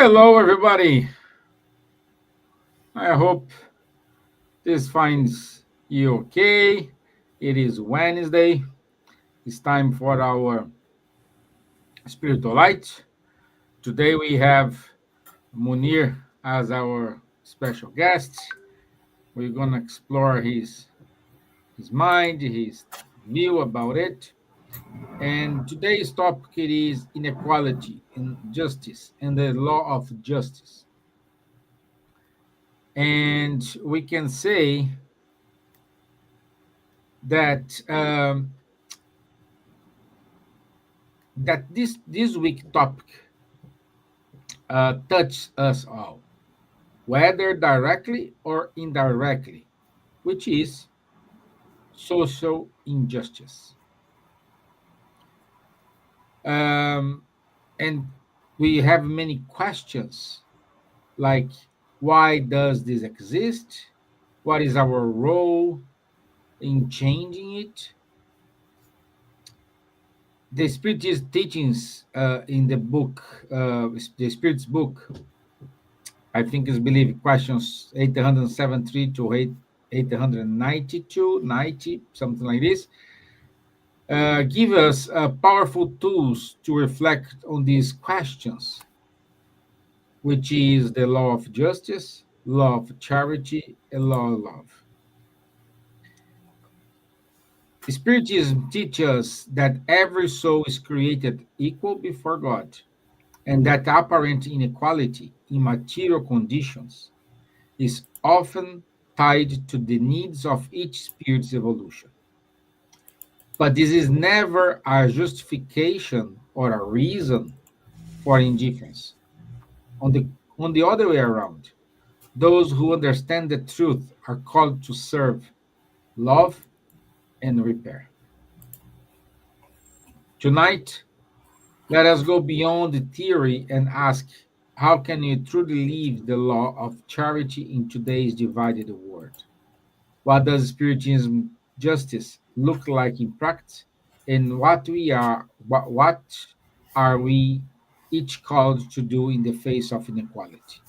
Hello, everybody. I hope this finds you okay. It is Wednesday. It's time for our spiritual light. Today we have Munir as our special guest. We're gonna explore his mind, his view about it. And today's topic it is inequality and justice and the law of justice. And we can say that this week topic touches us all, whether directly or indirectly, which is social injustice. Um, and we have many questions like why does this exist? What is our role in changing it? The Spiritist teachings in the book, the Spirit's book, I think is believe questions 873 to 892, 90, something like this, give us powerful tools to reflect on these questions, which is the law of justice, law of charity, and law of love. Spiritism teaches that every soul is created equal before God, and that apparent inequality in material conditions is often tied to the needs of each spirit's evolution. But this is never a justification or a reason for indifference. On the, on the other way around, those who understand the truth are called to serve, love, and repair. Tonight, let us go beyond the theory and ask how can you truly live the law of charity in today's divided world? What does spiritism justice look like in practice? And what are we each called to do in the face of inequality?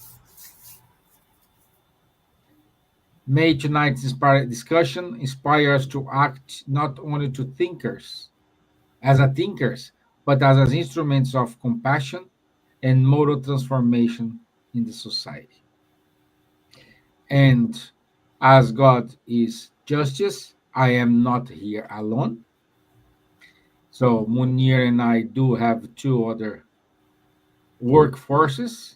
May tonight's discussion inspire us to act not only to thinkers, as a thinkers, but as instruments of compassion and moral transformation in the society. And as God is justice, I am not here alone. So Munir and I do have two other workforces,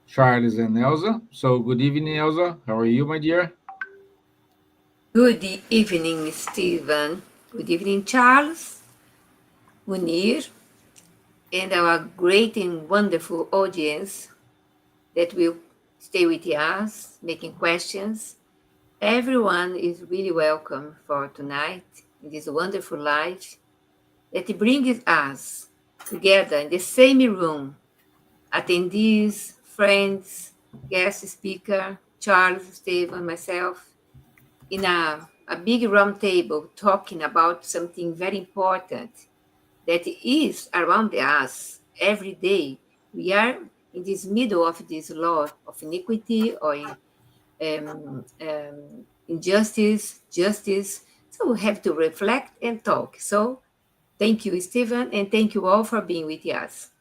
Charles and Elsa. So good evening, Elsa. How are you, my dear? Good evening, Stevan. Good evening, Charles, Munir, and our great and wonderful audience that will stay with us, making questions. Everyone is really welcome for tonight in this wonderful life that brings us together in the same room, attendees, friends, guest speaker, Charles, Stevan, myself, in a big round table talking about something very important that is around us every day. We are in this middle of this law of iniquity or injustice, justice. So we have to reflect and talk. So thank you, Stephen, and thank you all for being with us.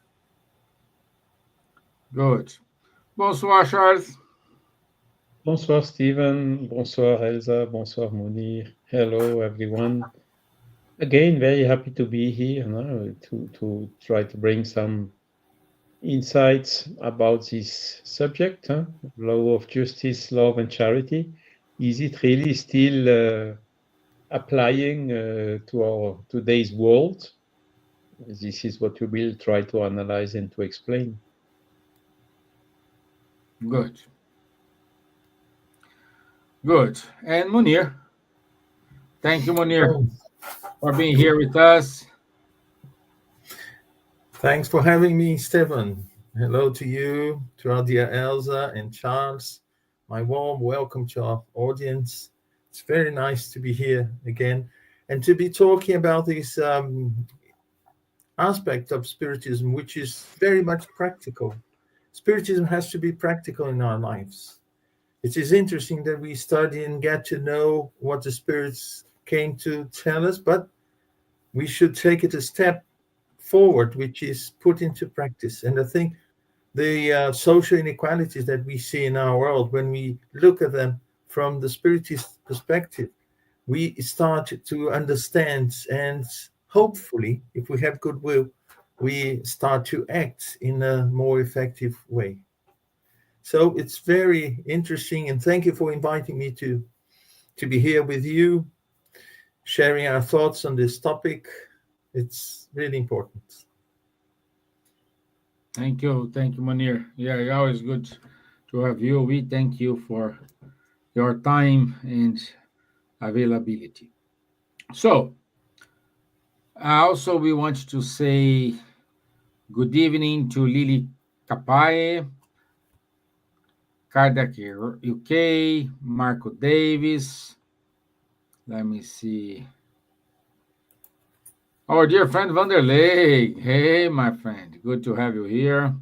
Good. Bonsoir, Charles. Bonsoir Steven, bonsoir Elsa, bonsoir Munir. Hello everyone. Again, very happy to be here to try to bring some insights about this subject, law of justice, love and charity. Is it really still applying to our today's world? This is what we will try to analyze and to explain. Good. Good. And Munir. Thank you, Munir, for being here with us. Thanks for having me, Stevan. Hello to you, to our dear Elsa and Charles. My warm welcome to our audience. It's very nice to be here again and to be talking about this aspect of Spiritism, which is very much practical. Spiritism has to be practical in our lives. It is interesting that we study and get to know what the spirits came to tell us, but we should take it a step forward, which is put into practice. And I think the social inequalities that we see in our world, when we look at them from the spiritist perspective, we start to understand, and hopefully, if we have goodwill, we start to act in a more effective way. So it's very interesting, and thank you for inviting me to be here with you, sharing our thoughts on this topic. It's really important. Thank you, Munir. Yeah, it's always good to have you. We thank you for your time and availability. So, also we want to say good evening to Lily Kapae, Kardak UK, Marco Davis. Let me see. Our dear friend Vanderlei. Hey, my friend. Good to have you here.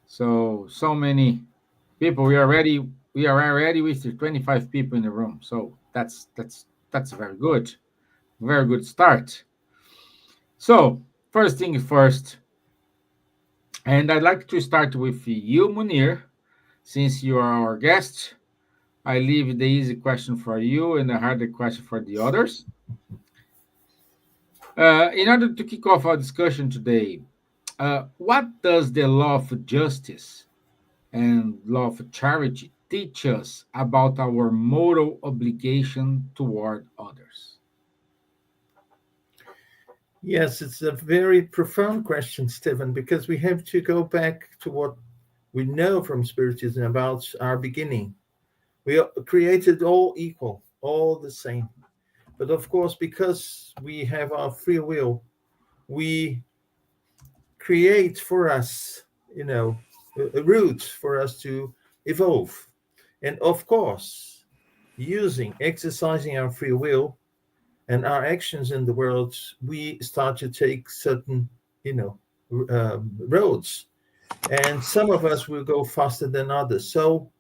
So many people. We are already with the 25 people in the room. So that's very good. Very good start. So, first thing first, and I'd like to start with you, Munir, since you are our guest. I leave the easy question for you and the harder question for the others. In order to kick off our discussion today, what does the law of justice and law of charity teach us about our moral obligation toward others? Yes, it's a very profound question, Stevan, because we have to go back to what we know from Spiritism about our beginning. We are created all equal, all the same. But of course, because we have our free will, we create for us, a route for us to evolve. And of course, exercising our free will and our actions in the world, we start to take certain, roads. And some of us will go faster than others. So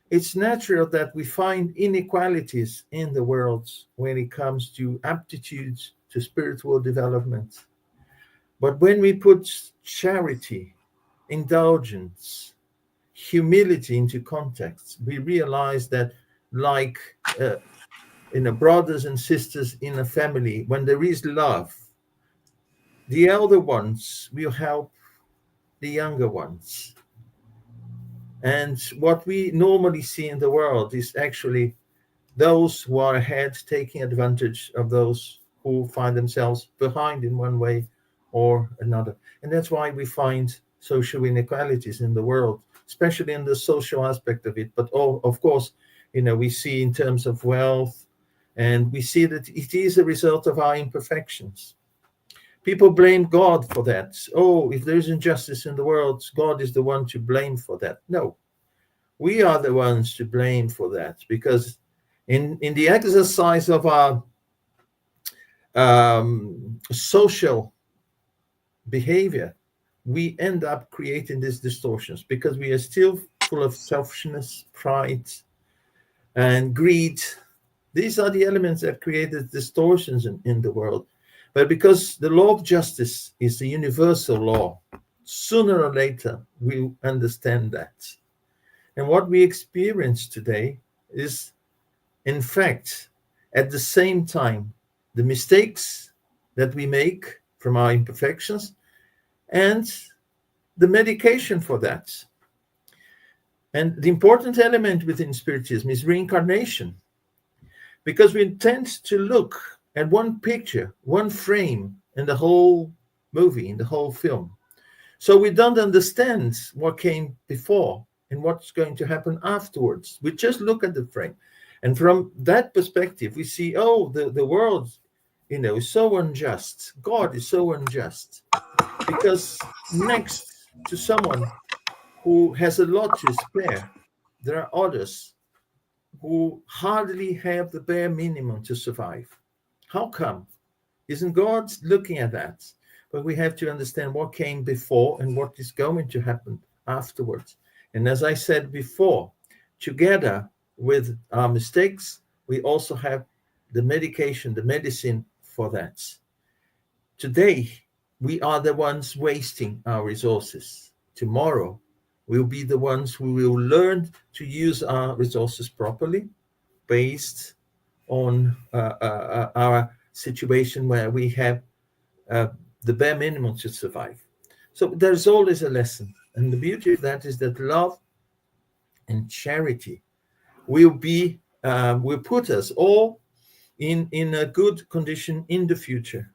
it's natural that we find inequalities in the world when it comes to aptitudes to spiritual development. But when we put charity, indulgence, humility into context, we realize that, like brothers and sisters in a family, when there is love, the elder ones will help the younger ones. And what we normally see in the world is actually those who are ahead taking advantage of those who find themselves behind in one way or another. And that's why we find social inequalities in the world, especially in the social aspect of it. But of course, we see in terms of wealth, and we see that it is a result of our imperfections. People blame God for that. Oh, if there's injustice in the world, God is the one to blame for that. No, we are the ones to blame for that, because in the exercise of our social behavior, we end up creating these distortions because we are still full of selfishness, pride, and greed. These are the elements that created distortions in the world. But because the law of justice is a universal law, sooner or later we'll understand that. And what we experience today is, in fact, at the same time, the mistakes that we make from our imperfections and the medication for that. And the important element within Spiritism is reincarnation, because we tend to look at one picture, one frame in the whole movie, in the whole film. So we don't understand what came before and what's going to happen afterwards. We just look at the frame. And from that perspective, we see, the world, is so unjust. God is so unjust. Because next to someone who has a lot to spare, there are others who hardly have the bare minimum to survive. How come? Isn't God looking at that? But we have to understand what came before and what is going to happen afterwards. And as I said before, together with our mistakes, we also have the medication, the medicine for that. Today, we are the ones wasting our resources. Tomorrow, we'll be the ones who will learn to use our resources properly based on our situation where we have the bare minimum to survive. So there's always a lesson. And the beauty of that is that love and charity will put us all in a good condition in the future.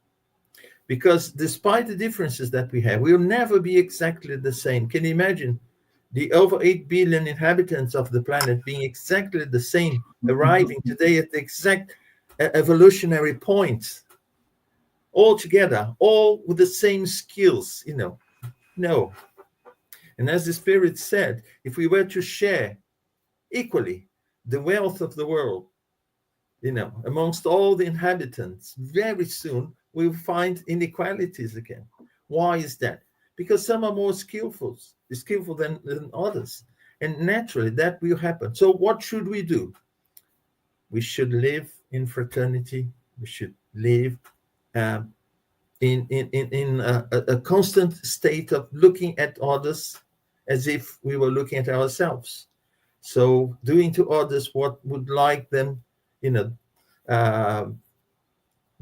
Because despite the differences that we have, we'll never be exactly the same. Can you imagine the over 8 billion inhabitants of the planet being exactly the same, arriving today at the exact evolutionary point, all together, all with the same skills? No. And as the Spirit said, if we were to share equally the wealth of the world, amongst all the inhabitants, very soon we'll find inequalities again. Why is that? Because some are more skillful than others. And naturally, that will happen. So what should we do? We should live in fraternity. We should live in a constant state of looking at others as if we were looking at ourselves. So doing to others what would like them,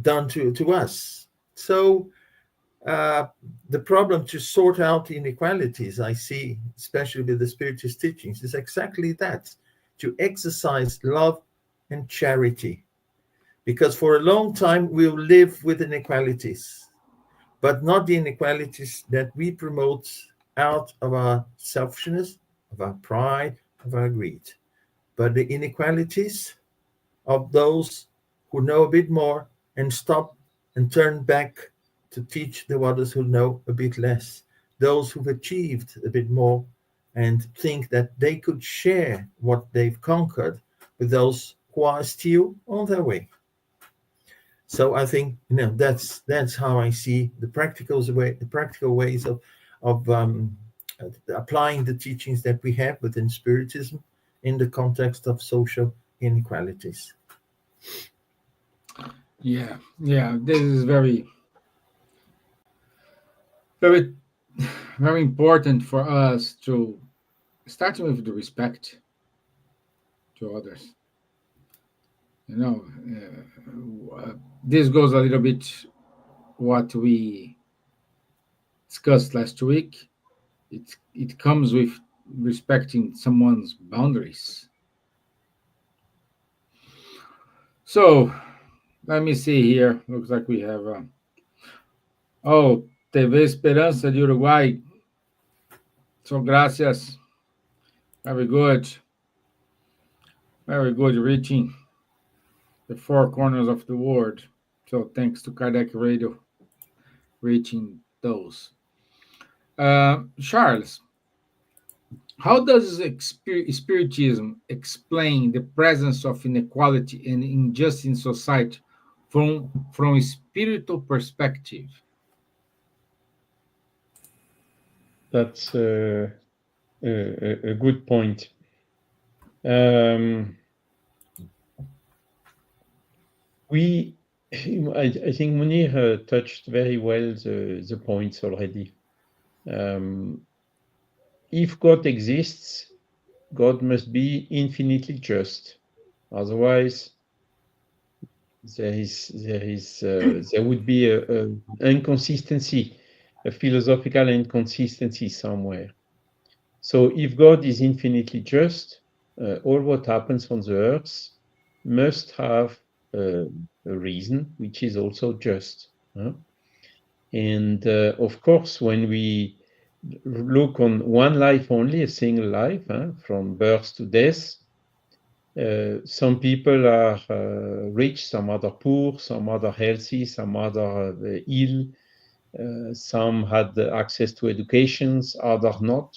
done to us. So the problem to sort out inequalities, I see, especially with the Spiritist teachings, is exactly that, to exercise love and charity. Because for a long time, we'll live with inequalities, but not the inequalities that we promote out of our selfishness, of our pride, of our greed, but the inequalities of those who know a bit more and stop and turn back to teach the others who know a bit less, those who've achieved a bit more and think that they could share what they've conquered with those who are still on their way. So I think that's how I see the practical ways of applying the teachings that we have within Spiritism in the context of social inequalities. Yeah, this is very, very, very important for us to, starting with the respect to others. This goes a little bit what we discussed last week. It comes with respecting someone's boundaries. So let me see here. Looks like we have TV Esperança de Uruguay. So gracias. Very good. Very good, reaching the four corners of the world. So thanks to Kardec Radio, reaching those. Charles, how does Spiritism explain the presence of inequality and injustice in society from a spiritual perspective? That's a good point. I think Munir touched very well the points already. If God exists, God must be infinitely just. Otherwise, there would be a inconsistency, a philosophical inconsistency somewhere. So if God is infinitely just, all what happens on the earth must have a reason, which is also just. And of course, when we look on one life only, a single life, from birth to death, some people are rich, some other poor, some other healthy, some other ill, some had access to educations, others not.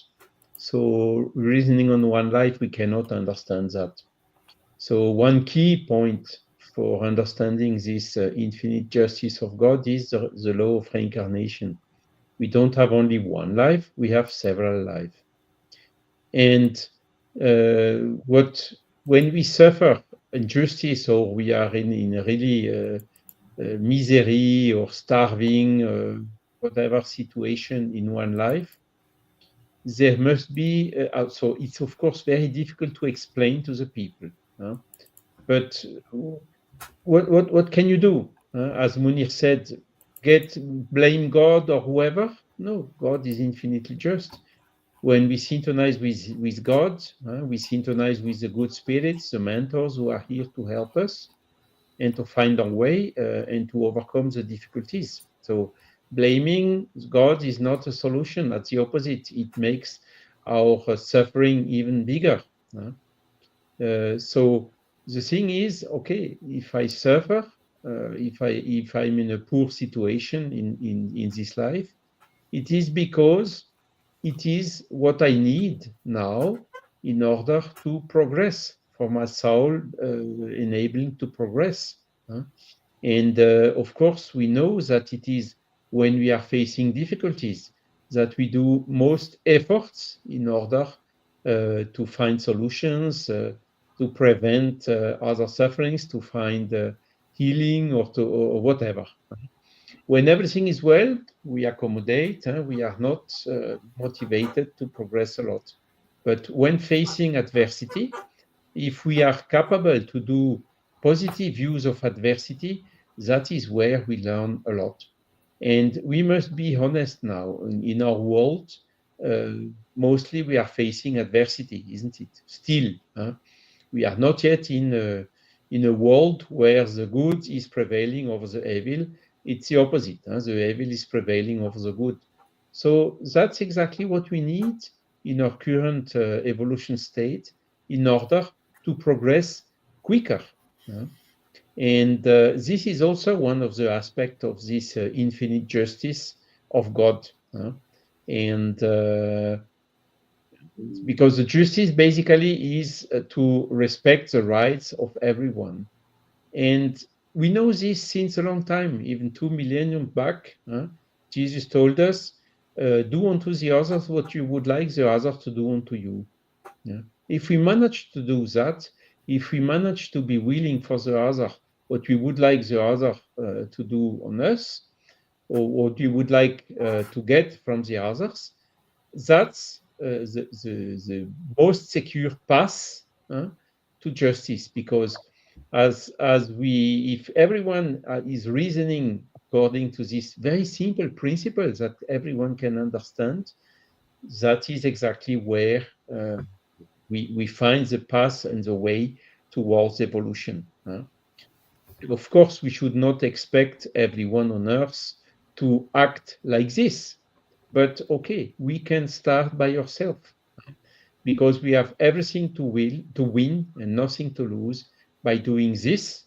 So reasoning on one life, we cannot understand that. So one key point for understanding this infinite justice of God is the law of reincarnation. We don't have only one life, we have several lives. And what when we suffer injustice or we are in a really misery or starving, whatever situation in one life, there must be. So it's of course very difficult to explain to the people. But what can you do? As Munir said, blame God or whoever? No, God is infinitely just. When we synchronize with God, we synchronize with the good spirits, the mentors who are here to help us and to find our way and to overcome the difficulties. So blaming God is not a solution. That's the opposite. It makes our suffering even bigger. So the thing is, okay, if I suffer, if I'm in a poor situation in this life, it is because it is what I need now in order to progress for my soul, enabling to progress. And of course, we know that it is when we are facing difficulties that we do most efforts in order to find solutions, to prevent other sufferings, to find healing or whatever. When everything is well, we accommodate, we are not motivated to progress a lot. But when facing adversity, if we are capable to do positive use of adversity, that is where we learn a lot. And we must be honest now. In our world, uh, mostly we are facing adversity, isn't it? Still, we are not yet in a world where the good is prevailing over the evil. It's the opposite. The evil is prevailing over the good. So that's exactly what we need in our current evolution state in order to progress quicker. And this is also one of the aspects of this infinite justice of God. And because the justice basically is to respect the rights of everyone. And we know this since a long time, even 2 millennia back. Jesus told us, do unto the others what you would like the other to do unto you. If we manage to do that, if we manage to be willing for the other what we would like the other to do on us, or what we would like to get from the others, that's the most secure path to justice. Because as we, if everyone is reasoning according to this very simple principle that everyone can understand, that is exactly where we find the path and the way towards evolution. Of course, we should not expect everyone on Earth to act like this. But okay, we can start by yourself because we have everything to win and nothing to lose by doing this.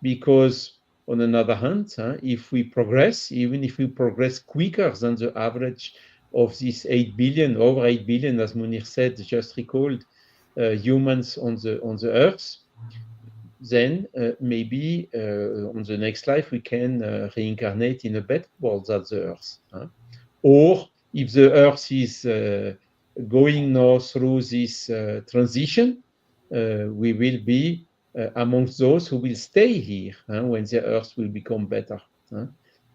Because on another hand, if we progress, even if we progress quicker than the average of this 8 billion, over 8 billion, as Munir said, just recalled, humans on the Earth, then maybe on the next life we can reincarnate in a better world than the Earth. Or if the Earth is going now through this transition, we will be amongst those who will stay here when the Earth will become better.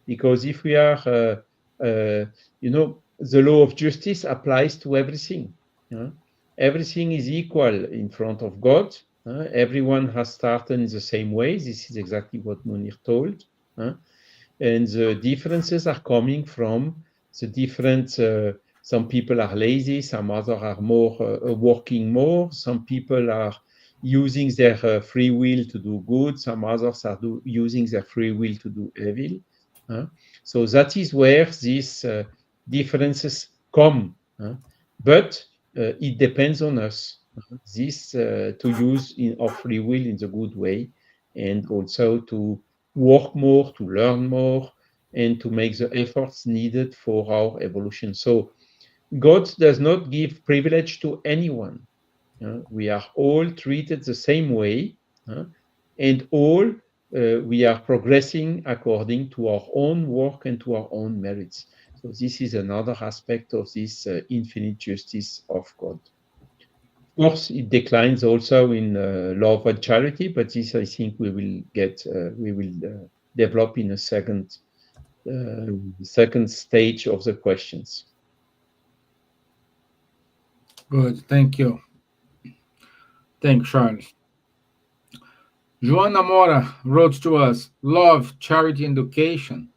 Because if we are, the law of justice applies to everything. Everything is equal in front of God. Everyone has started in the same way. This is exactly what Munir told. And the differences are coming from the different, some people are lazy, some others are more working more, some people are using their free will to do good, some others are using their free will to do evil. So that is where these differences come. But it depends on us, this to use our free will in the good way, and also to work more, to learn more, and to make the efforts needed for our evolution. So God does not give privilege to anyone. We are all treated the same way, and all we are progressing according to our own work and to our own merits. So this is another aspect of this infinite justice of God. course, it declines also in love and charity, but this I think we will develop in a second stage of the questions. Good. Thank you. Thanks, Charles. Joana Mora wrote to us, love, charity, and education,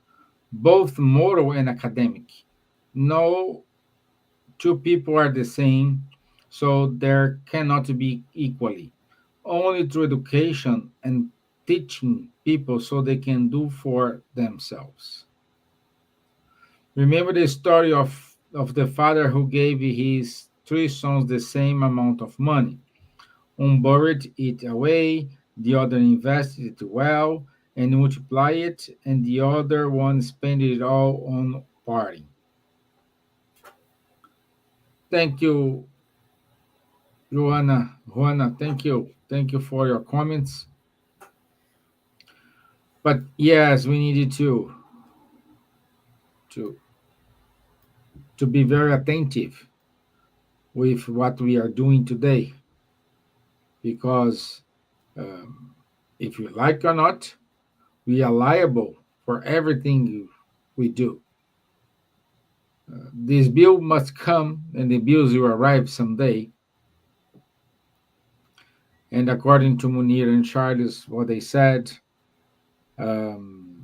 both moral and academic. No two people are the same, so there cannot be equally. Only through education and teaching people so they can do for themselves. Remember the story of the father who gave his three sons the same amount of money. One borrowed it away, the other invested it well and multiplied it, and the other one spent it all on party. Thank you, Luana. Juana, thank you. Thank you for your comments. But yes, we needed to to be very attentive with what we are doing today, because um, if you like or not, we are liable for everything we do. This bill must come, and the bills will arrive someday. And according to Munir and Charles, what they said, um,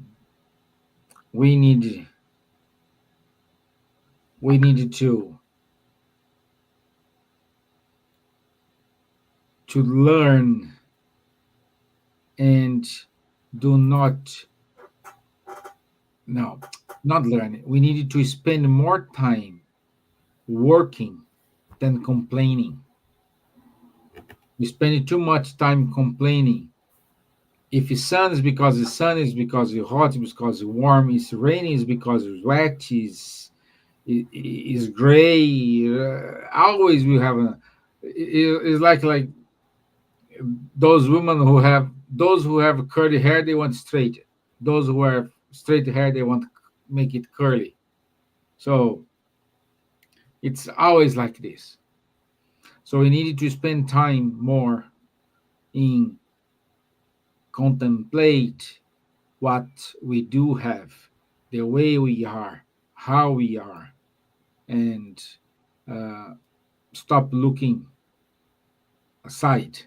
we need we needed to learn and do not no not learn. We needed to spend more time working than complaining. We spend too much time complaining. If it's sun is because the sun is because it's hot, it's because it's warm, it's raining, it's because it's wet, is gray. Always we have it's like those who have curly hair, they want straight. Those who have straight hair, they want to make it curly. So it's always like this. So we needed to spend time more in contemplate what we do have, the way we are, how we are, and uh, stop looking aside.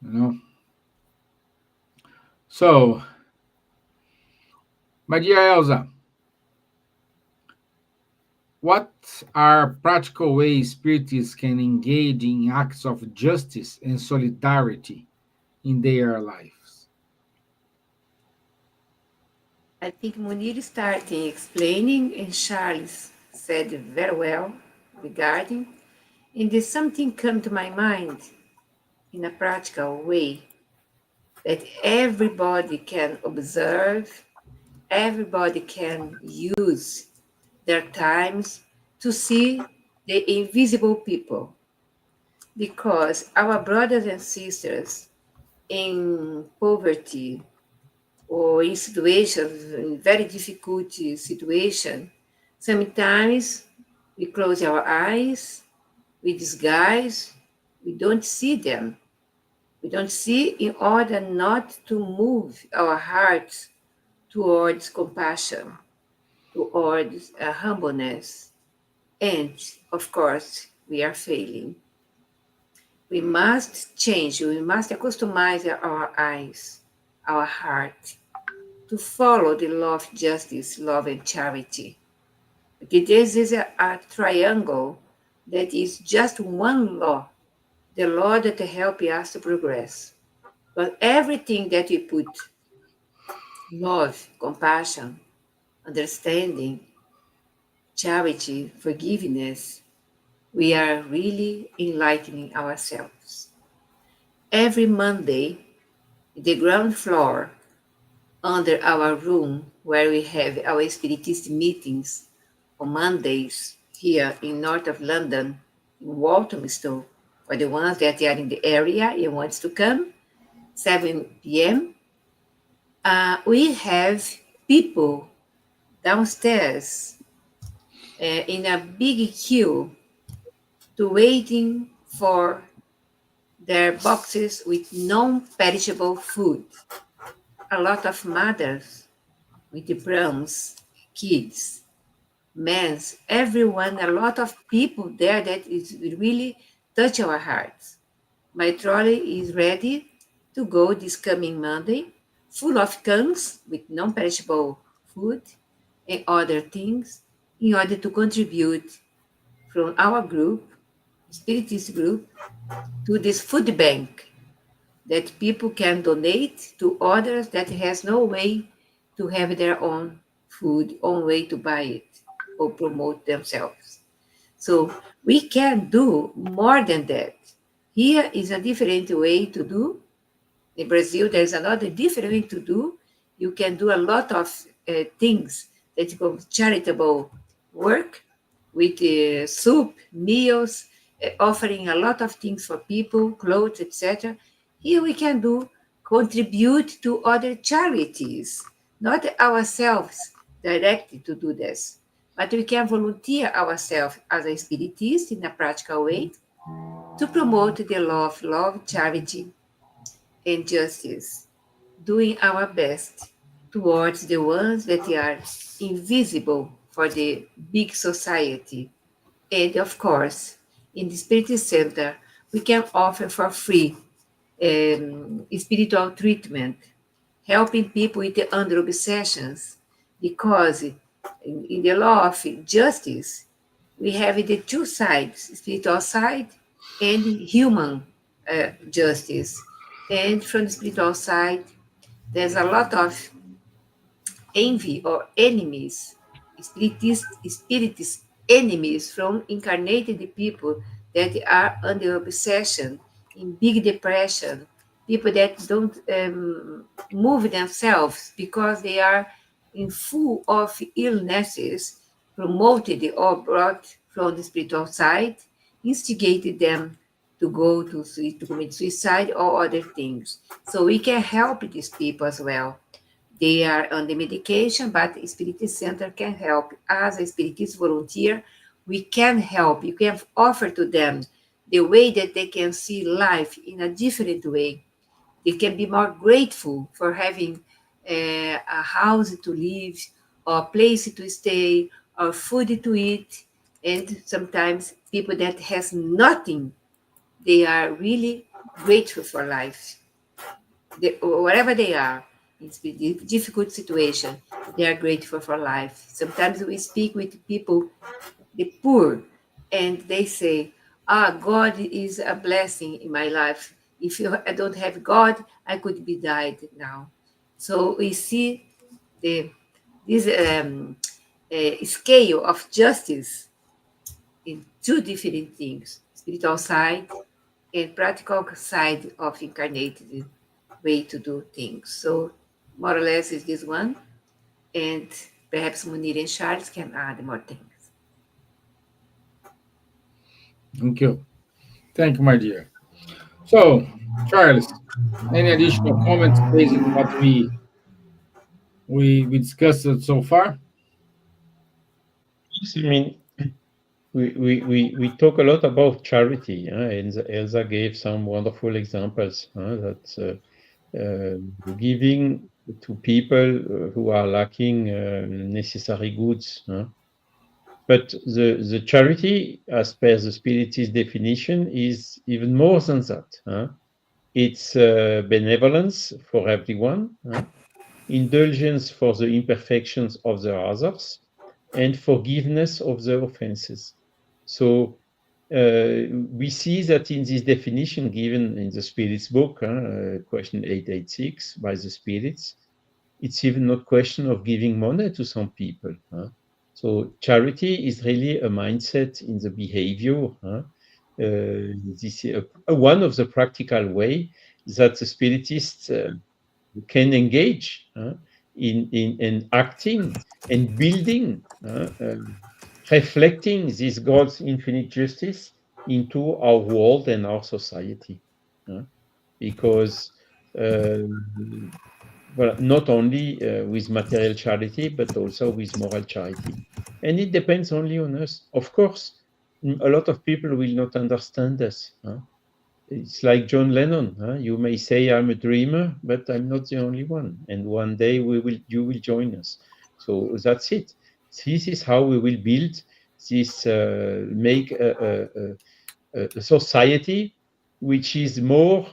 You know. So, my dear Elsa, what are practical ways spiritists can engage in acts of justice and solidarity in their lives? I think Munir started explaining, and Charles said very well regarding. And there's something come to my mind in a practical way that everybody can observe, everybody can use their times to see the invisible people. Because our brothers and sisters in poverty or in situations, in very difficult situation, sometimes we close our eyes, we disguise, we don't see them. We don't see in order not to move our hearts towards compassion, towards humbleness. And of course, we are failing. We must change, we must customize our eyes, our heart, to follow the law of justice, love, and charity. Because this is a triangle that is just one law, the law that helps us to progress. But everything that we put, love, compassion, understanding, charity, forgiveness, we are really enlightening ourselves. Every Monday, the ground floor under our room where we have our spiritist meetings on Mondays here in north of London, in Walthamstow, for the ones that are in the area and wants to come, 7 p.m. We have people downstairs in a big queue to waiting for their boxes with non-perishable food. A lot of mothers with the drums, kids, men, everyone, a lot of people there that is really touch our hearts. My trolley is ready to go this coming Monday, full of cans with non-perishable food and other things in order to contribute from our group, Spiritist group, to this food bank that people can donate to others that has no way to have their own food, own way to buy it or promote themselves. So we can do more than that. Here is a different way to do. In Brazil, there's another different way to do. You can do a lot of things that go charitable work with soup, meals, offering a lot of things for people, clothes, etc. Here we can do contribute to other charities, not ourselves directly to do this, but we can volunteer ourselves as a spiritist in a practical way to promote the love, charity, and justice, doing our best towards the ones that are invisible for the big society. And of course, in the Spirit Center, we can offer for free spiritual treatment, helping people with the under obsessions, because in the law of justice, we have the two sides, spiritual side and human justice. And from the spiritual side, there's a lot of envy or enemies, spiritist enemies from incarnated people that are under obsession, in big depression, people that don't move themselves because they are in full of illnesses, promoted or brought from the spiritual side, instigated them to go to commit suicide or other things. So we can help these people as well. They are on the medication, but the Spiritist Center can help. As a Spiritist volunteer, we can help. You can offer to them the way that they can see life in a different way. They can be more grateful for having a house to live, or place to stay, or food to eat. And sometimes people that has nothing, they are really grateful for life. Wherever they are, it's a difficult situation, they are grateful for life. Sometimes we speak with people, the poor, and they say, God is a blessing in my life. If I don't have God, I could be died now. So we see this scale of justice in two different things, spiritual side and practical side of incarnated way to do things. So more or less is this one, and perhaps Munir and Charles can add more things. Thank you. Thank you, my dear. So, Charles, any additional comments based on what we discussed so far? Yes, I mean, we talk a lot about charity, and Elsa gave some wonderful examples that giving to people who are lacking necessary goods. But the charity, as per the Spiritist definition, is even more than that. It's benevolence for everyone, indulgence for the imperfections of the others, and forgiveness of the offenses. So we see that in this definition given in the Spirits book, question 886 by the Spirits, it's even not question of giving money to some people. So charity is really a mindset in the behavior. This is one of the practical way that the Spiritists can engage in acting and building, reflecting this God's infinite justice into our world and our society. Because well, not only with material charity, but also with moral charity. And it depends only on us. Of course, a lot of people will not understand us. Huh? It's like John Lennon. Huh? You may say I'm a dreamer, but I'm not the only one. And one day you will join us. So that's it. This is how we will build this, make a society which is more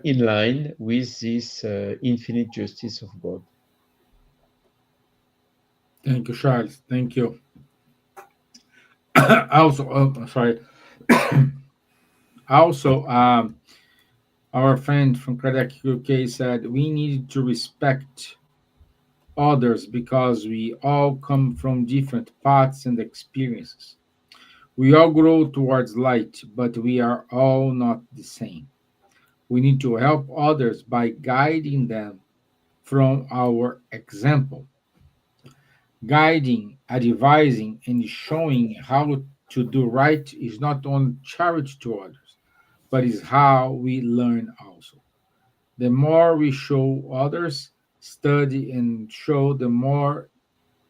in line with this infinite justice of God. Thank you, Charles. Thank you. Also, sorry. Also, our friend from Quebec, UK said we need to respect others because we all come from different paths and experiences. We all grow towards light, but we are all not the same. We need to help others by guiding them from our example. Guiding, advising, and showing how to do right is not only charity to others, but is how we learn also. The more we show others, study, and show, the more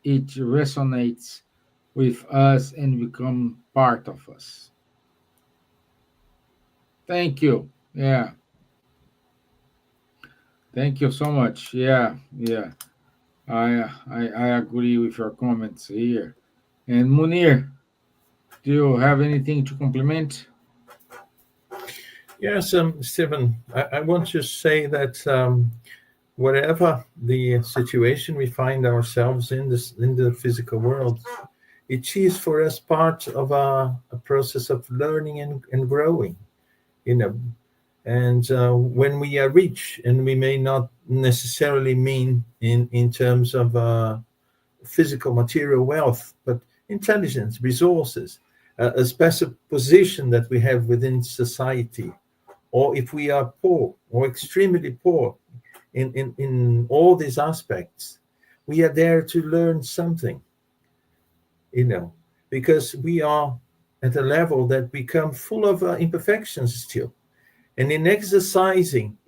it resonates with us and become part of us. Thank you. Yeah. Thank you so much. Yeah. Yeah. I agree with your comments here. And Munir, do you have anything to compliment? Yes, Stevan, I want to say that whatever the situation we find ourselves in this in the physical world, it is for us part of a process of learning and growing. You know, and when we are rich, and we may not necessarily mean in terms of physical material wealth, but intelligence, resources, a special position that we have within society, or if we are poor or extremely poor in all these aspects, we are there to learn something, you know, because we are at a level that become full of imperfections still. And in exercising,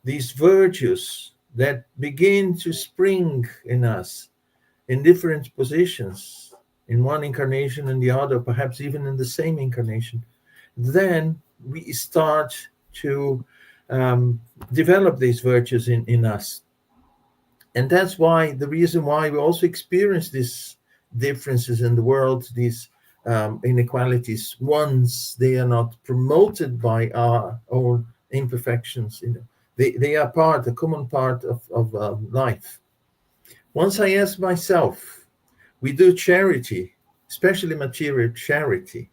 these virtues that begin to spring in us in different positions, in one incarnation and the other, perhaps even in the same incarnation, then we start to develop these virtues in us. And that's why the reason why we also experience these differences in the world, these inequalities, once they are not promoted by our own imperfections. They are a common part of life. Once I ask myself, we do charity, especially material charity,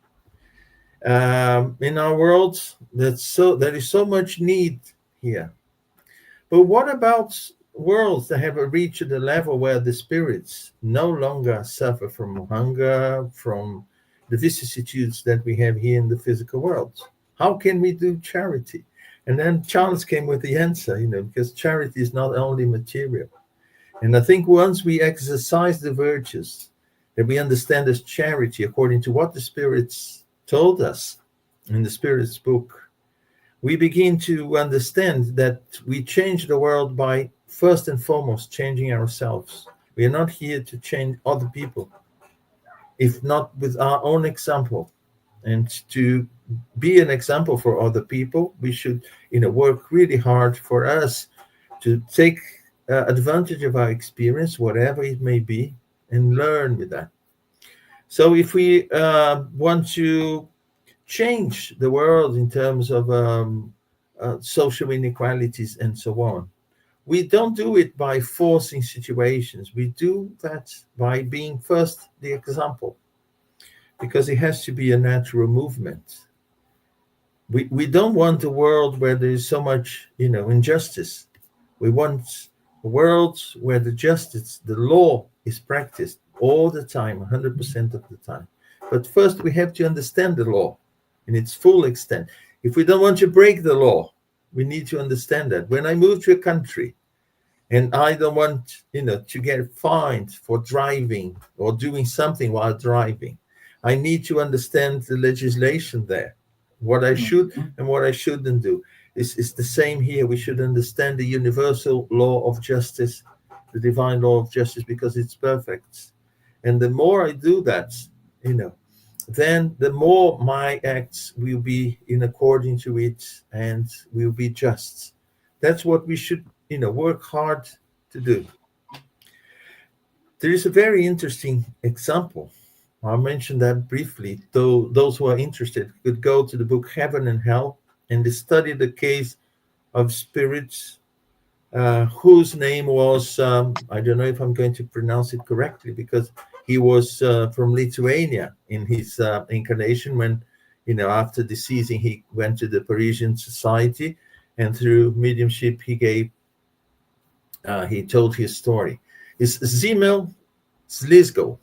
in our world. There is so much need here. But what about worlds that have reached the level where the spirits no longer suffer from hunger, from the vicissitudes that we have here in the physical world? How can we do charity? And then Charles came with the answer, because charity is not only material. And I think once we exercise the virtues that we understand as charity, according to what the spirits told us in the Spirit's book, we begin to understand that we change the world by first and foremost changing ourselves. We are not here to change other people, if not with our own example. And to be an example for other people, we should work really hard for us to take advantage of our experience, whatever it may be, and learn with that. So if we want to change the world in terms of social inequalities and so on, we don't do it by forcing situations. We do that by being first the example, because it has to be a natural movement. We don't want a world where there is so much injustice. We want a world where the justice, the law, is practiced all the time, 100% of the time. But first we have to understand the law in its full extent. If we don't want to break the law, we need to understand that. When I move to a country and I don't want to get fined for driving or doing something while driving, I need to understand the legislation there, what I should and what I shouldn't do. It's the same here. We should understand the universal law of justice, the divine law of justice, because it's perfect. And the more I do that, then the more my acts will be in according to it and will be just. That's what we should, work hard to do. There is a very interesting example. I'll mention that briefly, though those who are interested could go to the book Heaven and Hell and study the case of spirits whose name was, I don't know if I'm going to pronounce it correctly, because he was from Lithuania in his incarnation when, after deceasing, he went to the Parisian society, and through mediumship, he told his story. It's Zimmel Slisgo,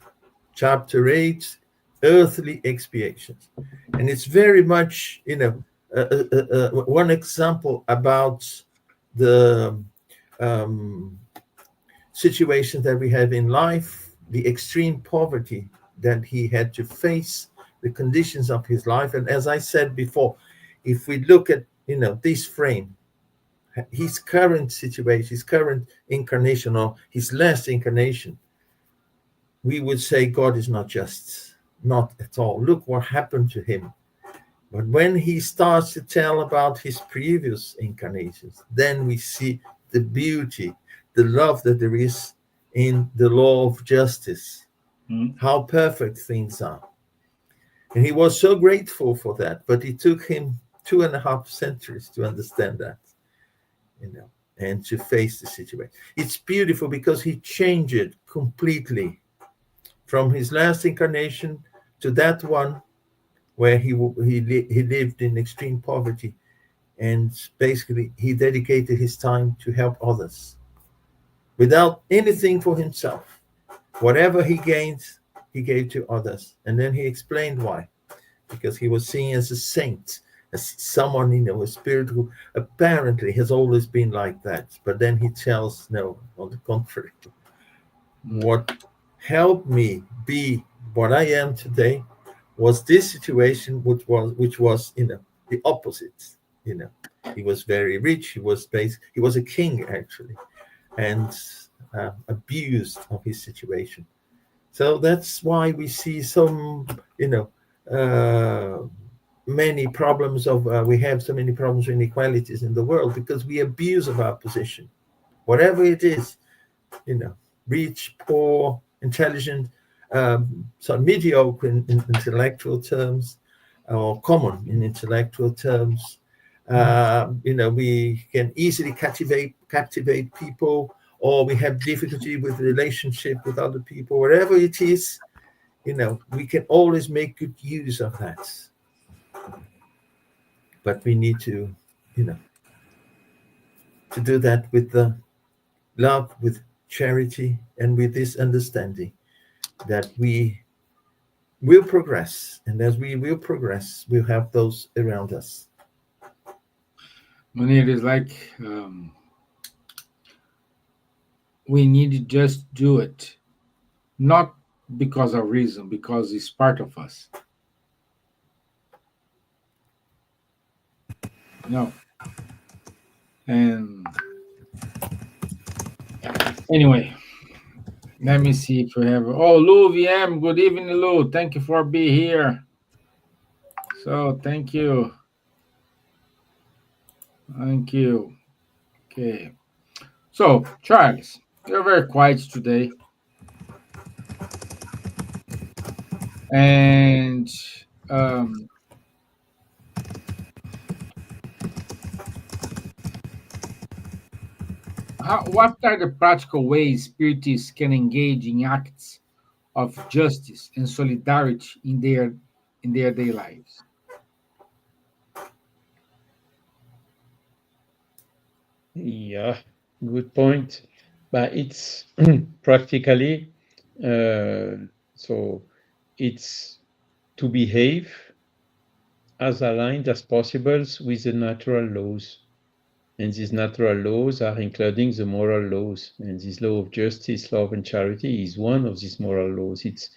chapter 8, Earthly Expiations. And it's very much, one example about the situations that we have in life, the extreme poverty that he had to face, the conditions of his life. And as I said before, if we look at, this frame, his current situation, his current incarnation, or his last incarnation, we would say God is not just, not at all. Look what happened to him. But when he starts to tell about his previous incarnations, then we see the beauty, the love that there is in the law of justice, how perfect things are. And he was so grateful for that, but it took him 2.5 centuries to understand that, and to face the situation. It's beautiful because he changed it completely from his last incarnation to that one where he lived in extreme poverty, and basically he dedicated his time to help others without anything for himself. Whatever he gained, he gave to others. And then he explained why. Because he was seen as a saint, as someone, a spirit who apparently has always been like that. But then he tells, no, on the contrary. What helped me be what I am today was this situation, which was the opposite. He was very rich. He was a king actually, and abused of his situation. So that's why we see some, many problems we have so many problems with inequalities in the world, because we abuse of our position, whatever it is, rich, poor, intelligent, so mediocre in intellectual terms, or common in intellectual terms. We can easily captivate people, or we have difficulty with relationship with other people. Whatever it is, we can always make good use of that. But we need to, to do that with the love, with charity, and with this understanding that we will progress. And as we will progress, we'll have those around us. Munir, is like we need to just do it, not because of reason, because it's part of us. No. And anyway, let me see if we have. Oh, Lou VM. Good evening, Lou. Thank you for being here. So thank you. Thank you. Okay. So, Charles, you're very quiet today. And what are the practical ways spiritists can engage in acts of justice and solidarity in their daily lives? Yeah, good point. But it's practically, so it's to behave as aligned as possible with the natural laws. And these natural laws are including the moral laws. And this law of justice, love, and charity is one of these moral laws. It's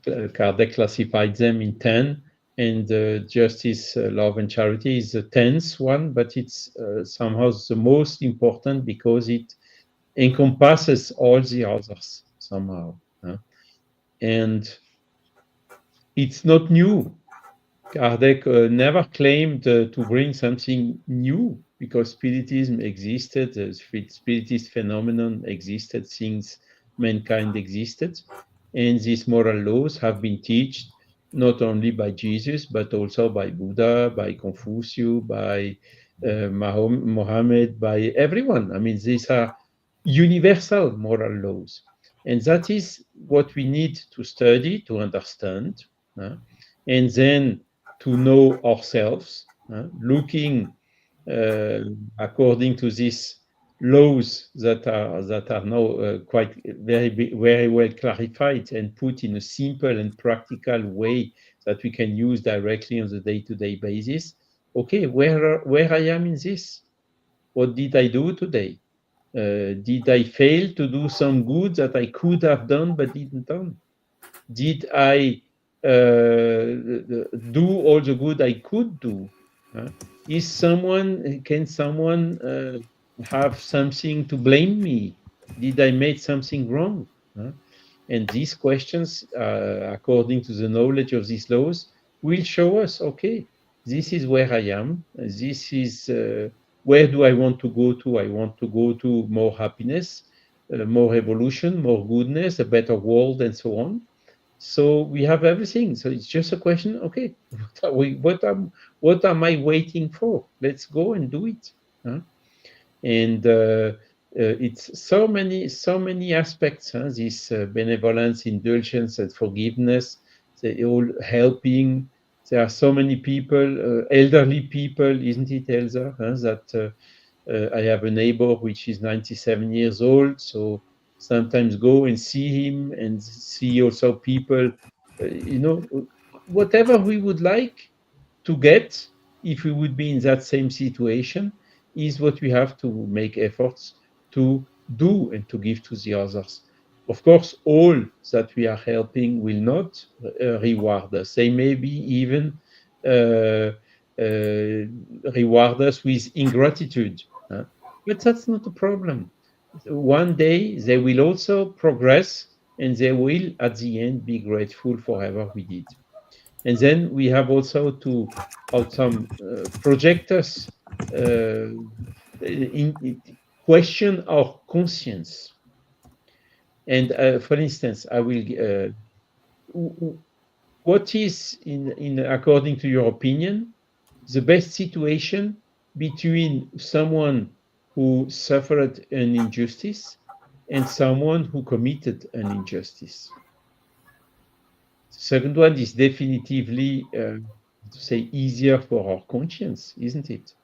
Kardec classified them in 10, and justice, love, and charity is the 10th one, but it's somehow the most important because it encompasses all the others somehow. And it's not new. Kardec never claimed to bring something new, because Spiritism existed, the Spiritist phenomenon existed since mankind existed. And these moral laws have been taught not only by Jesus, but also by Buddha, by Confucius, by Mohammed, by everyone. I mean, these are universal moral laws. And that is what we need to study, to understand, and then to know ourselves, looking uh, according to these laws that are now quite very well clarified and put in a simple and practical way that we can use directly on the day-to-day basis. Okay, where I am in this? What did I do today? Did I fail to do some good that I could have done but didn't done? Did I do all the good I could do? Uh, can someone have something to blame me? Did I make something wrong? And these questions, according to the knowledge of these laws, will show us, okay, this is where I am. This is where do I want to go to? I want to go to more happiness, more evolution, more goodness, a better world, and so on. So we have everything. So it's just a question. Okay, what am I waiting for? Let's go and do it. And it's so many aspects. This benevolence, indulgence, and forgiveness. They all helping. There are so many people, elderly people, isn't it, Elsa? That I have a neighbor which is 97 years old, so sometimes go and see him and see also people, whatever we would like to get if we would be in that same situation is what we have to make efforts to do and to give to the others. Of course, all that we are helping will not reward us. They may be even uh, reward us with ingratitude. But that's not a problem. One day they will also progress and they will at the end be grateful for whatever we did. And then we have also to some projectors question our conscience. And for instance, I will. What is in according to your opinion the best situation between someone who suffered an injustice and someone who committed an injustice? The second one is definitively, to say, easier for our conscience, isn't it?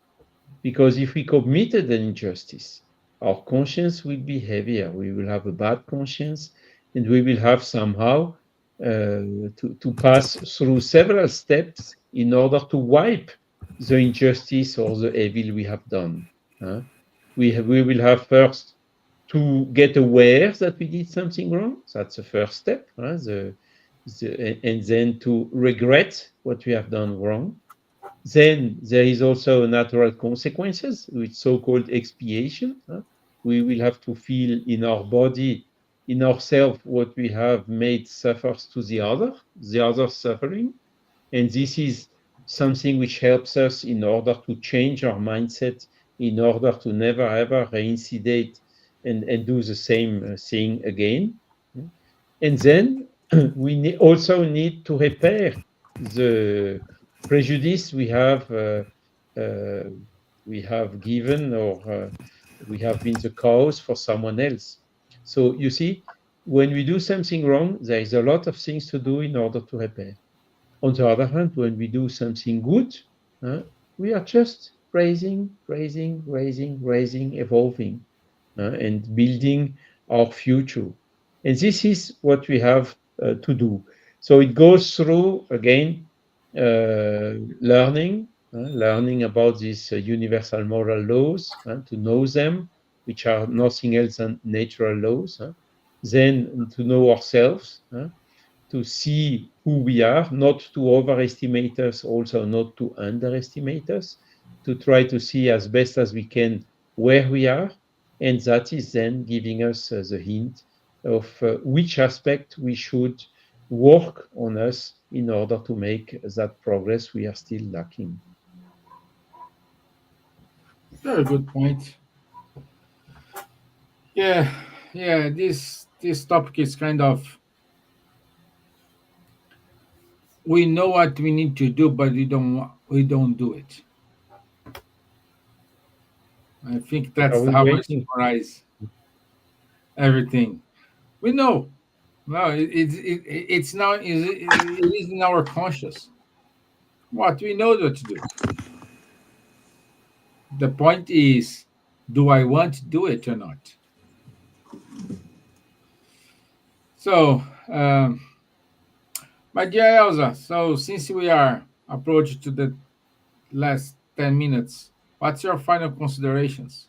Because if we committed an injustice, our conscience will be heavier. We will have a bad conscience, and we will have somehow to pass through several steps in order to wipe the injustice or the evil we have done. We will have first to get aware that we did something wrong. That's the first step. And then to regret what we have done wrong. Then there is also natural consequences, with so-called expiation. We will have to feel in our body, in ourselves, what we have made suffers to the other suffering. And this is something which helps us in order to change our mindset, in order to never ever reincidate and do the same thing again. And then we also need to repair the prejudice we have given or we have been the cause for someone else. So you see, when we do something wrong, there is a lot of things to do in order to repair. On the other hand, when we do something good, we are just raising, evolving, and building our future. And this is what we have to do. So it goes through, again, learning about these universal moral laws, to know them, which are nothing else than natural laws. Then to know ourselves, to see who we are, not to overestimate us, also not to underestimate us, to try to see as best as we can where we are. And that is then giving us the hint of which aspect we should work on us in order to make that progress we are still lacking. Very good point. Yeah, yeah. This topic is kind of, we know what we need to do, but we don't do it. I think Are that's we how I waiting? summarize everything. We know. No, it's now it is in our conscious. What we know what to do. The point is, do I want to do it or not? So, my dear Elsa, so since we are approaching to the last 10 minutes, what's your final considerations?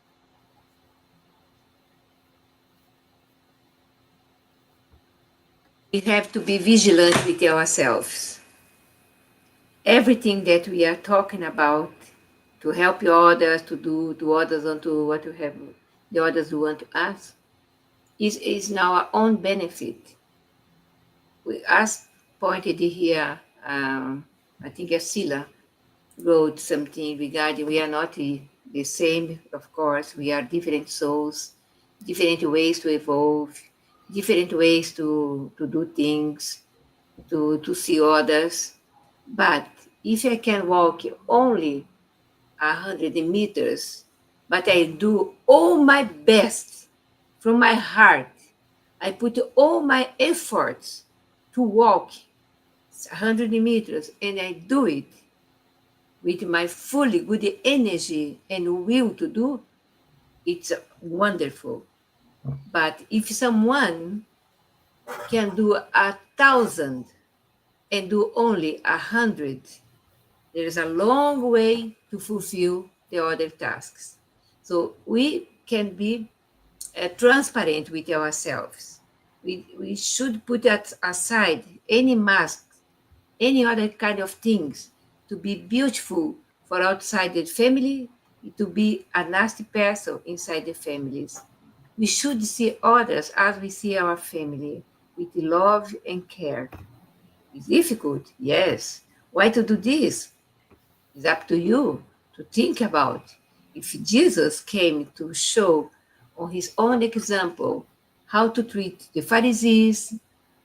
We have to be vigilant with ourselves. Everything that we are talking about to help the others, to do to others unto what you have the others do unto us is in our own benefit. We as pointed here, I think Asila wrote something regarding we are not the same, of course, we are different souls, different ways to evolve, different ways to do things, to see others. But if I can walk only 100 meters, but I do all my best from my heart, I put all my efforts to walk 100 meters, and I do it with my fully good energy and will to do, it's wonderful. But if someone can do 1,000 and do only 100, there is a long way to fulfill the other tasks. So we can be transparent with ourselves. We should put that aside, any masks, any other kind of things, to be beautiful for outside the family, to be a nasty person inside the families. We should see others as we see our family, with love and care. It's difficult, yes. Why to do this? It's up to you to think about. If Jesus came to show on his own example how to treat the Pharisees,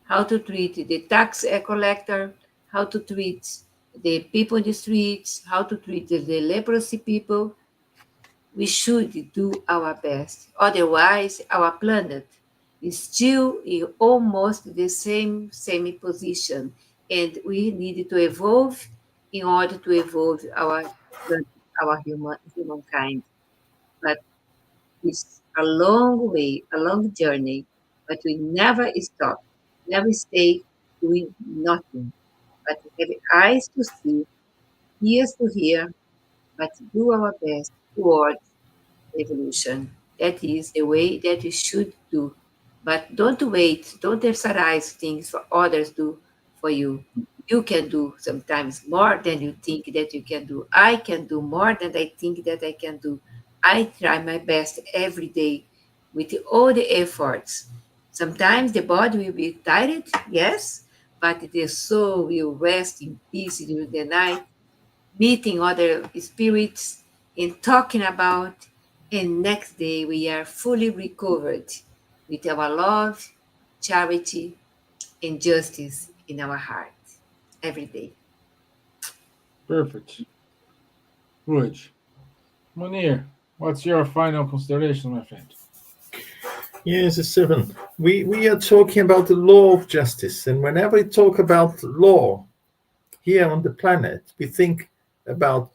how to treat the tax collector, how to treat the people in the streets, how to treat the leprosy people, we should do our best. Otherwise, our planet is still in almost the same position, and we need to evolve in order to evolve our humankind. But it's a long way, a long journey, but we never stop, never stay doing nothing, but have eyes to see, ears to hear, but do our best towards evolution. That is the way that you should do. But don't wait, don't exercise things for others do for you. You can do sometimes more than you think that you can do. I can do more than I think that I can do. I try my best every day with all the efforts. Sometimes the body will be tired, yes, but the soul will rest in peace during the night, meeting other spirits and talking about, and next day we are fully recovered with our love, charity, and justice in our heart every day. Perfect. Good. Munir, what's your final consideration, my friend? Yes, Stevan. We are talking about the law of justice, and whenever we talk about law here on the planet, we think about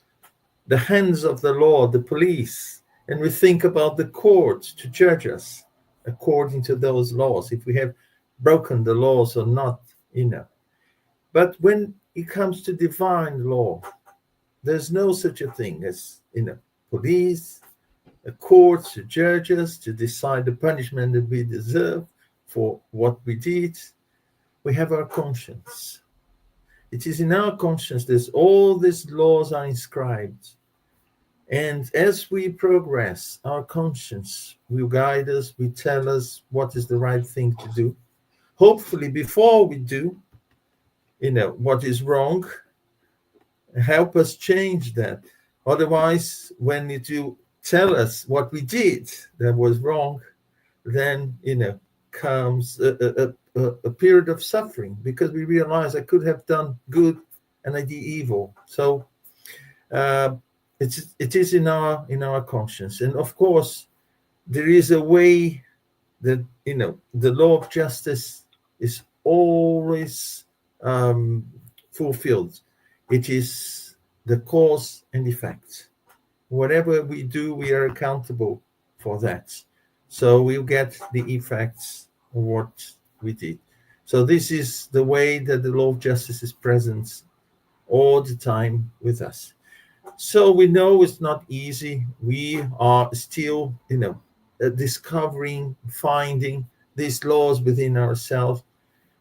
the hands of the law, the police, and we think about the court to judge us according to those laws, if we have broken the laws or not, you know. But when it comes to divine law, there's no such a thing as, police, a court to judge us, to decide the punishment that we deserve for what we did. We have our conscience. It is in our conscience that all these laws are inscribed. And as we progress, our conscience will guide us, will tell us what is the right thing to do. Hopefully, before we do, what is wrong, help us change that. Otherwise, when you tell us what we did that was wrong, then comes a period of suffering, because we realize I could have done good and I did evil. So uh, it is in our conscience, and of course there is a way that the law of justice is always fulfilled. It is the cause and effect. Whatever we do, we are accountable for that. So we'll get the effects of what we did. So this is the way that the law of justice is present all the time with us. So we know it's not easy. We are still, discovering, finding these laws within ourselves.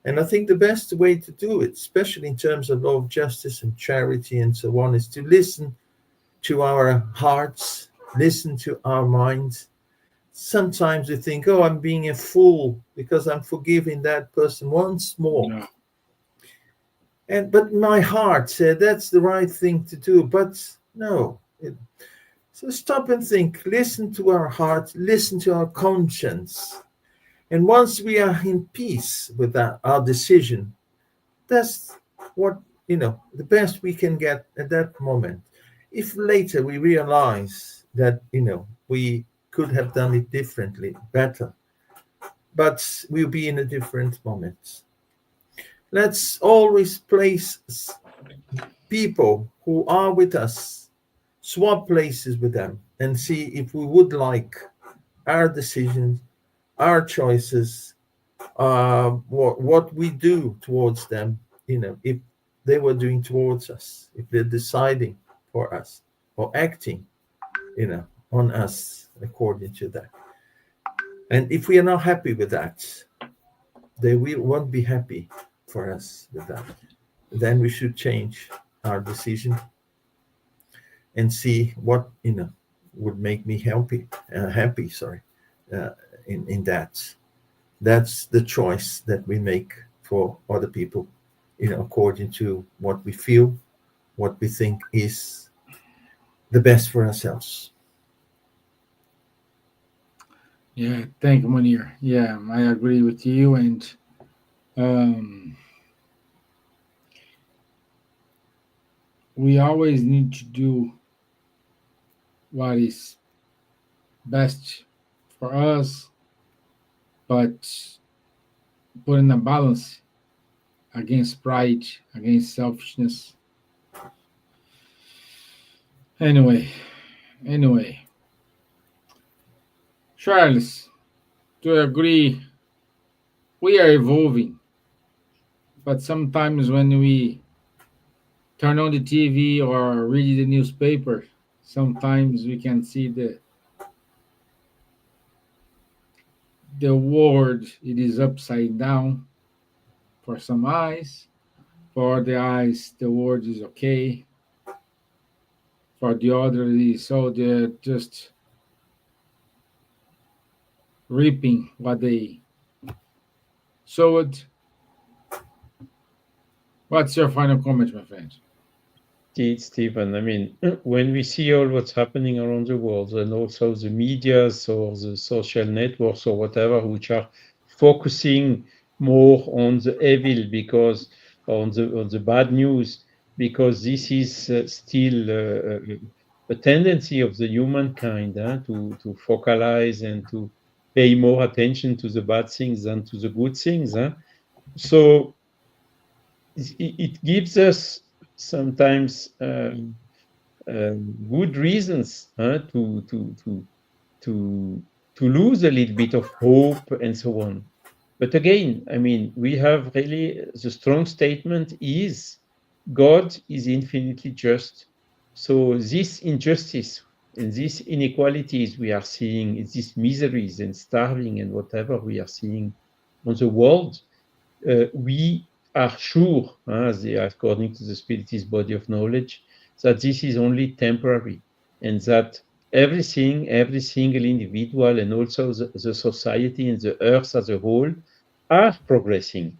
And I think the best way to do it, especially in terms of law of justice and charity and so on, is to listen to our hearts, listen to our minds. Sometimes we think, oh, I'm being a fool because I'm forgiving that person once more. No. But my heart said that's the right thing to do. But no. So stop and think, listen to our heart, listen to our conscience. And once we are in peace with our decision, that's what, the best we can get at that moment. If later we realize that, we could have done it differently, better, but we'll be in a different moment. Let's always place people who are with us, swap places with them, and see if we would like our decisions, our choices, what we do towards them, if they were doing towards us, if they're deciding for us or acting, on us according to that. And if we are not happy with that, they won't be happy for us with that. Then we should change our decision and see what would make me happy. In that. That's the choice that we make for other people, according to what we feel, what we think is the best for ourselves. Yeah, thank you, Munir. Yeah, I agree with you. And we always need to do what is best for us, but put in a balance against pride, against selfishness. Anyway, Charles, do you agree? We are evolving, but sometimes when we turn on the TV or read the newspaper, sometimes we can see the world, it is upside down for some eyes. For the eyes, the world is okay. For the other, it is so they're just reaping what they sowed. What's your final comment, my friend? Indeed, Steven. I mean, when we see all what's happening around the world, and also the medias or the social networks or whatever, which are focusing more on the evil because on the bad news, because this is still a tendency of the humankind to focalize and to pay more attention to the bad things than to the good things. So it gives us sometimes good reasons to lose a little bit of hope and so on. But again, I mean, we have really the strong statement is God is infinitely just. So this injustice and these inequalities we are seeing, these miseries and starving and whatever we are seeing on the world, we are sure, according to the Spiritist body of knowledge, that this is only temporary and that every single individual and also the society and the earth as a whole are progressing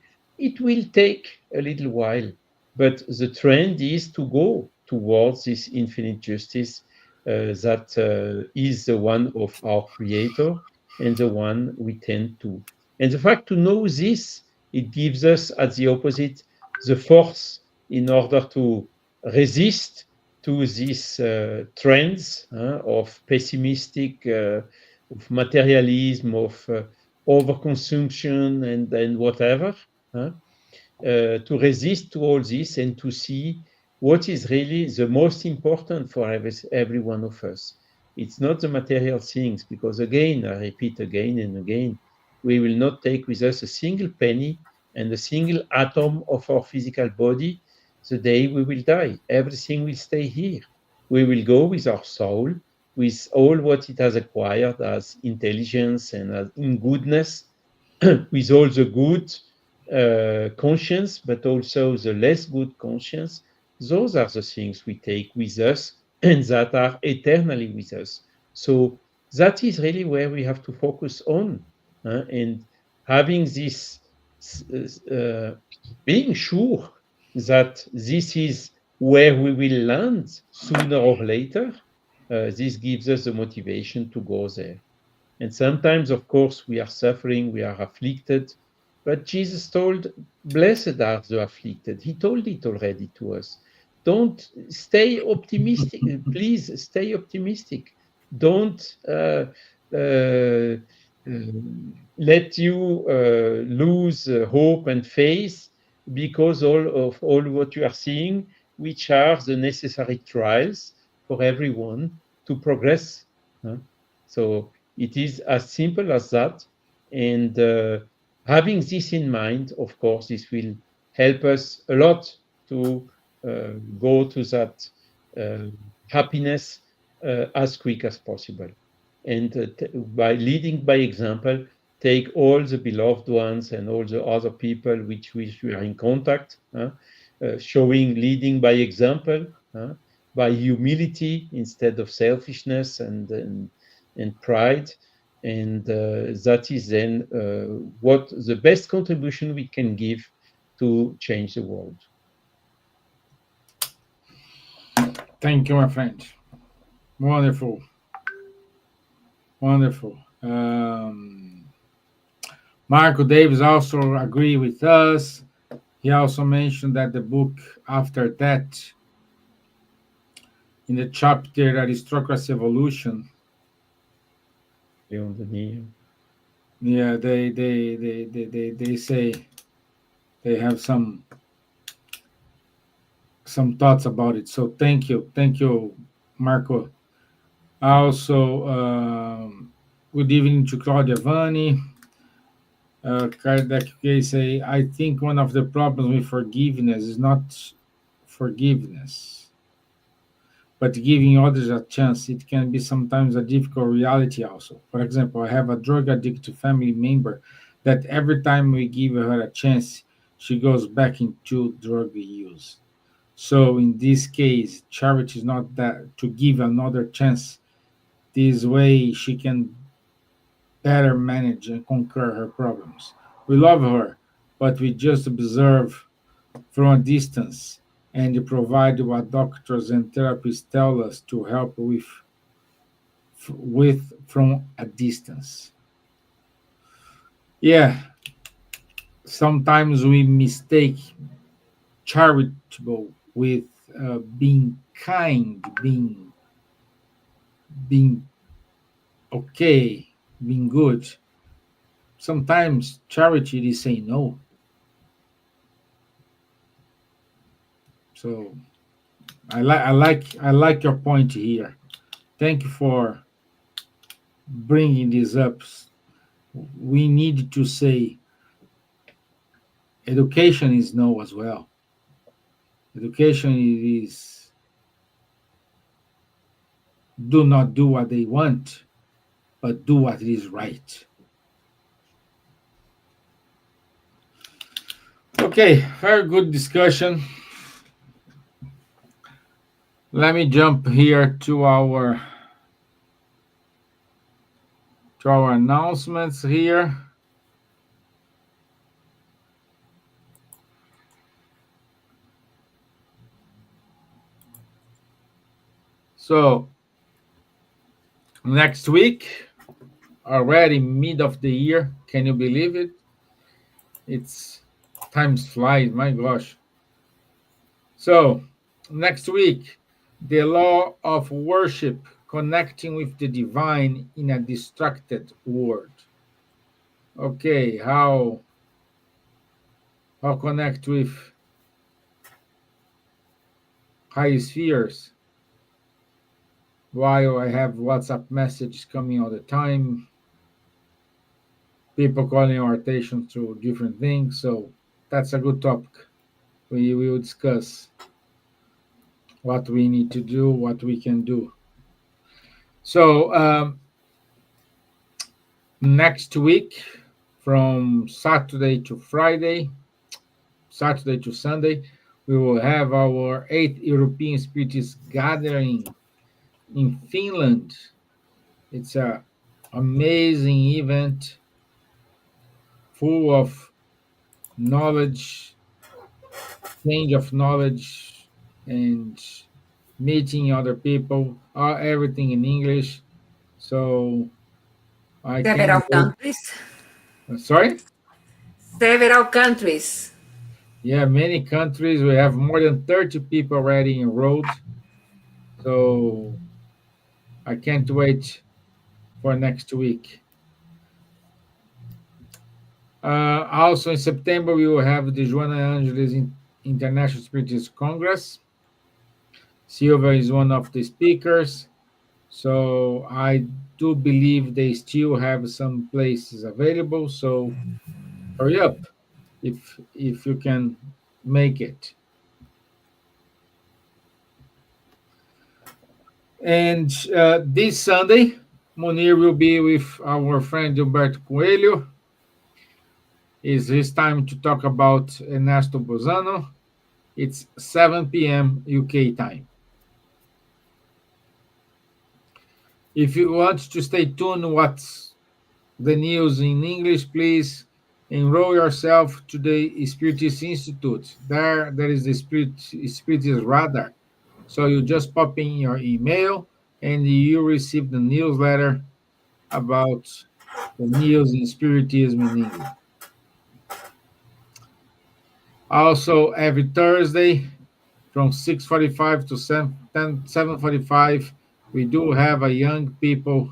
it will take a little while, but the trend is to go towards this infinite justice that is the one of our Creator and the one we tend to. And the fact to know this, it gives us, at the opposite, the force in order to resist to these trends of pessimistic, of materialism, of overconsumption, and whatever. To resist to all this and to see what is really the most important for every one of us. It's not the material things, because again, I repeat again and again, we will not take with us a single penny and a single atom of our physical body the day we will die. Everything will stay here. We will go with our soul, with all what it has acquired as intelligence and as in goodness, with all the good conscience, but also the less good conscience. Those are the things we take with us and that are eternally with us. So that is really where we have to focus on, and having this, uh, being sure that this is where we will land sooner or later. This gives us the motivation to go there. And sometimes, of course, we are suffering, we are afflicted. But Jesus told, blessed are the afflicted. He told it already to us. Don't stay optimistic. Please stay optimistic. Don't uh, let you lose hope and faith because all what you are seeing, which are the necessary trials for everyone to progress. huh? So it is as simple as that. And having this in mind, of course, this will help us a lot to go to that uh, happiness as quick as possible. And by leading by example, take all the beloved ones and all the other people which we are in contact, showing leading by example, by humility instead of selfishness and pride. And that is then what the best contribution we can give to change the world. Thank you, my friend. Wonderful. Wonderful. Marco Davis also agree with us. He also mentioned that the book after that, in the chapter Aristocracy Evolution, Beyond the knee. yeah, they say they have some thoughts about it. So thank you, Marco. Also, good evening to Claudia Vani. Kardec say, I think one of the problems with forgiveness is not forgiveness, but giving others a chance. It can be sometimes a difficult reality also. For example, I have a drug addicted family member that every time we give her a chance, she goes back into drug use. So in this case, charity is not that to give another chance. This way she can better manage and conquer her problems. We love her, but we just observe from a distance and provide what doctors and therapists tell us to help with from a distance. Yeah, sometimes we mistake charitable with being kind, being okay, being good. Sometimes charity is saying no. So I like your point here. Thank you for bringing this up. We need to say education is no as well. Education is do not do what they want, but do what is right. Okay, very good discussion. Let me jump here to our announcements here. So next week, already mid of the year. Can you believe it? It's times flies. My gosh. So next week, the law of worship, connecting with the divine in a distracted world. Okay, how connect with high spheres while I have WhatsApp messages coming all the time, people calling our attention to different things. So that's a good topic. We will discuss what we need to do, what we can do. So next week, from Saturday to Sunday, we will have our 8th European Spiritists gathering in Finland. It's a amazing event full of knowledge, change of knowledge, and meeting other people. Everything in English. So I Several can't wait. countries. Sorry? Several countries. Yeah, many countries. We have more than 30 people already enrolled. So I can't wait for next week. Also in September, we will have the Joana Angeles International Spiritist Congress. Silvia is one of the speakers. So I do believe they still have some places available. So hurry up if you can make it. And this Sunday, Munir will be with our friend Gilberto Coelho. It's his time to talk about Ernesto Bozano. It's 7 p.m. UK time. If you want to stay tuned what's the news in English, please enroll yourself to the Spiritist Institute. There is the Spiritist Radar. So you just pop in your email and you receive the newsletter about the news in Spiritism in English. Also, every Thursday from 6:45 to 7:45, we do have a young people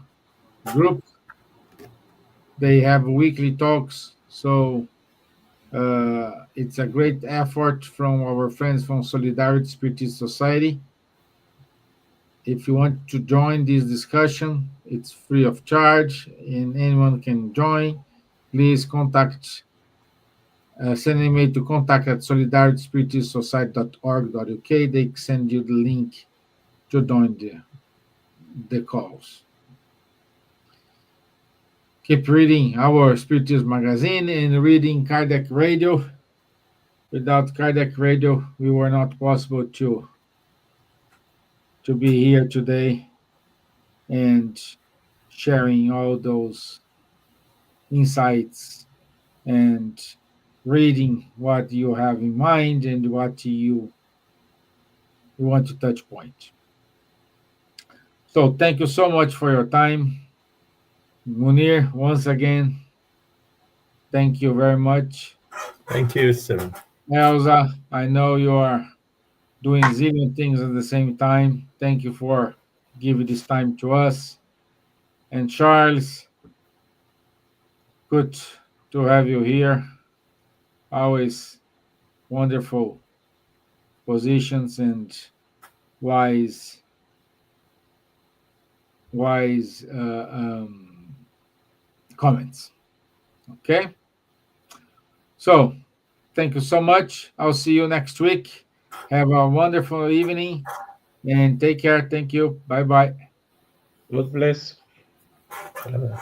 group. They have weekly talks. So it's a great effort from our friends from Solidarity Spiritist Society. If you want to join this discussion, it's free of charge and anyone can join. Please send an email to contact@solidarityspiritistsociety.org.uk. They send you the link to join the calls. Keep reading our Spiritist magazine and reading Kardec Radio. Without Kardec Radio, we were not possible to be here today and sharing all those insights and reading what you have in mind and what you want to touch point. So thank you so much for your time. Munir, once again, thank you very much. Thank you, Stevan. Elsa, I know you are doing zillion things at the same time. Thank you for giving this time to us. And Charles, good to have you here. Always wonderful positions and wise comments. Okay, so thank you so much. I'll see you next week. Have a wonderful evening and take care. Thank you. Bye bye. God bless. Bye-bye.